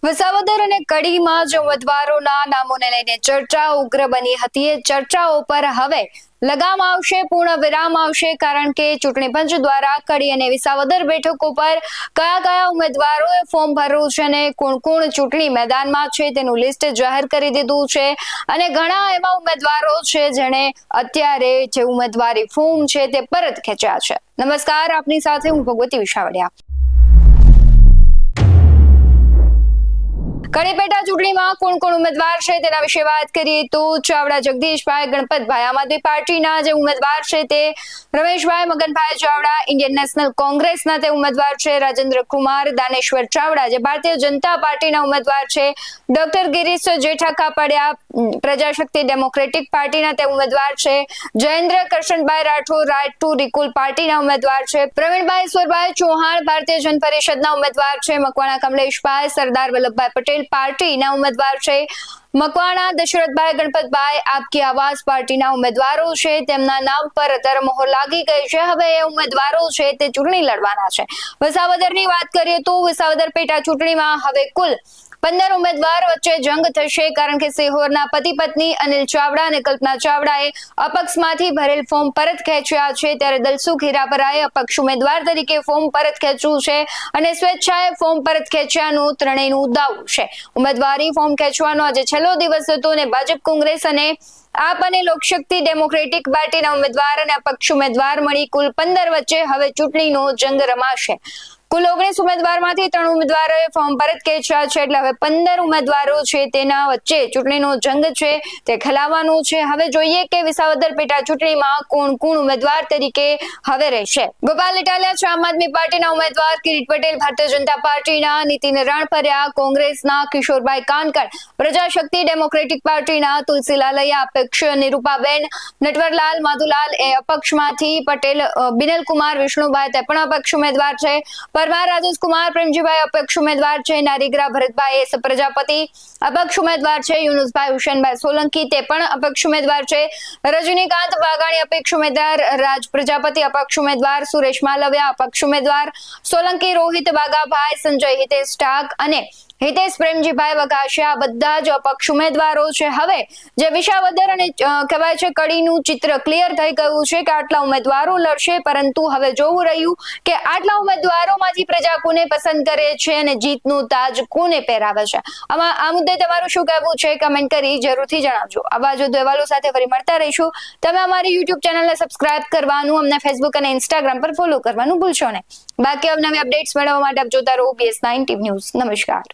વિસાવદર અને કડીમાં જ ઉમેદવારોના નામોને લઈને ચર્ચા ઉગ્ર બની હતી. એ ચર્ચાઓ પર હવે લગામ આવશે, પૂર્ણ વિરામ આવશે, કારણ કે ચૂંટણી પંચ દ્વારા કડી અને વિસાવદર બેઠકો પર કયા કયા ઉમેદવારોએ ફોર્મ ભર્યું છે અને કોણ કોણ ચૂંટણી મેદાનમાં છે તેનું લિસ્ટ જાહેર કરી દીધું છે. અને ઘણા એવા ઉમેદવારો છે જેણે અત્યારે જે ઉમેદવારી ફોર્મ છે તે પરત ખેંચ્યા છે. નમસ્કાર, આપની સાથે હું ભગવતી વિસાવડિયા. કડી પેટા ચૂંટણીમાં કોણ કોણ ઉમેદવાર છે તેના વિશે વાત કરીએ તો ચાવડા જગદીશભાઈ, ગણપતભાઈ આમ આદમી પાર્ટીના જે ઉમેદવાર છે તે રમેશભાઈ મગનભાઈ ચાવડા, ઇન્ડિયન નેશનલ કોંગ્રેસના તે ઉમેદવાર છે રાજેન્દ્ર કુમાર દાનેશ્વર ચાવડા, જે ભારતીય જનતા પાર્ટીના ઉમેદવાર છે ડોક્ટર ગિરીશ જેઠા કાપડિયા, પ્રજાશક્તિ ડેમોક્રેટિક પાર્ટીના તે ઉમેદવાર છે જયેન્દ્ર કરશનભાઈ રાઠોડ, રાઇટ ટુ રિકુલ પાર્ટીના ઉમેદવાર છે પ્રવીણભાઈ ઈશ્વરભાઈ ચૌહાણ, ભારતીય જન પરિષદના ઉમેદવાર છે મકવાણા કમલેશભાઈ, સરદાર વલ્લભભાઈ પટેલ પાર્ટીના ઉમેદવાર છે મકવાણા દશરથભાઈ ગણપતભાઈ, આપકી આવાસ પાર્ટીના ઉમેદવારો છે. તેમના નામ પર અત્યારે મોહર લાગી ગઈ છે. હવે એ ઉમેદવારો છે તે ચૂંટણી લડવાના છે. વિસાવદરની વાત કરીએ તો વિસાવદર પેટા ચૂંટણીમાં હવે કુલ 15 ઉમેદવાર વચ્ચે જંગ થશે, કારણ કે સિહોરના પતિ પત્ની અનિલ ચાવડા અને કલ્પના ચાવડાએ અપક્ષમાંથી ભરેલ ફોર્મ પરત ખેંચ્યા છે, ત્યારે દલસુખ હીરાપરાએ અપક્ષ ઉમેદવાર તરીકે ફોર્મ પરત ખેંચ્યું છે અને સ્વેચ્છાએ ફોર્મ પરત ખેંચ્યાનું ત્રણેયનું દાવું છે. ઉમેદવારી ફોર્મ ખેંચવાનો આજે છેલ્લો દિવસ હતો અને ભાજપ, કોંગ્રેસ અને આપ અને લોકશક્તિ ડેમોક્રેટિક પાર્ટીના ઉમેદવાર અને અપક્ષ ઉમેદવાર મળી કુલ 15 વચ્ચે હવે ચૂંટણીનો જંગ રમાશે. કુલ 19 ઉમેદવારમાંથી 3 ઉમેદવારોએ ફોર્મ પરત ખેંચ્યા છે, એટલે હવે 15 ઉમેદવારો છે તેના વચ્ચે ચૂંટણીનો જંગ છે તે ખેલાવાનો છે. હવે જોઈએ કે વિસાવદર પેટા ચૂંટણીમાં કોણ કોણ ઉમેદવાર તરીકે હવે રહેશે. ગોપાલ ઇટાલિયા છે આમ આદમી પાર્ટીના ઉમેદવાર, કિરીટ પટેલ ભારતીય જનતા પાર્ટીના, નીતિન રાણપરિયા કોંગ્રેસના, કિશોરભાઈ કાનકર પ્રજાશક્તિ ડેમોક્રેટિક પાર્ટીના, તુલસી લાલૈયા અપક્ષ, નિરૂપાબેન નટવરલાલ માધુલાલ એ અપક્ષમાંથી, પટેલ બિનલકુમાર વિષ્ણુભાઈ તે પણ અપક્ષ ઉમેદવાર છે, પરમાર રાજેશકુમાર પ્રેમજીભાઈ અપક્ષ ઉમેદવાર છે, નારીગ્રા ભરતભાઈ એસ પ્રજાપતિ અપક્ષ ઉમેદવાર છે, યુનુસભાઈ હુસેનભાઈ સોલંકી તે પણ અપક્ષ ઉમેદવાર છે, રજનીકાંત વાઘાણી અપક્ષ ઉમેદવાર, રાજ પ્રજાપતિ અપક્ષ ઉમેદવાર, સુરેશ માલવિયા અપક્ષ ઉમેદવાર, સોલંકી રોહિત વાઘાભાઈ, સંજય હિતેશ ટાક અને હિતેશ પ્રેમજીભાઈ વઘાસિયા બધા જ અપક્ષ ઉમેદવારો છે. હવે જે વિસાવદર અને કહેવાય છે કડીનું ચિત્ર ક્લિયર થઈ ગયું છે કે આટલા ઉમેદવારો લડશે, પરંતુ હવે જોવું રહ્યું કે આટલા ઉમેદવારોમાંથી પ્રજા કોને પસંદ કરે છે અને જીતનું તાજ કોને પહેરાવે છે. આ મુદ્દે તમારું શું કહેવું છે કમેન્ટ કરી જરૂરથી જણાવજો. આવા જ અહેવાલો સાથે ફરી મળતા રહીશું. તમે અમારી યુટ્યુબ ચેનલને સબસ્ક્રાઇબ કરવાનું, અમને ફેસબુક અને ઇન્સ્ટાગ્રામ પર ફોલો કરવાનું ભૂલશો નહીં. બાકી નવી અપડેટ્સ મેળવવા માટે આપ જોતા રહો BS9 ટીવી ન્યૂઝ. નમસ્કાર.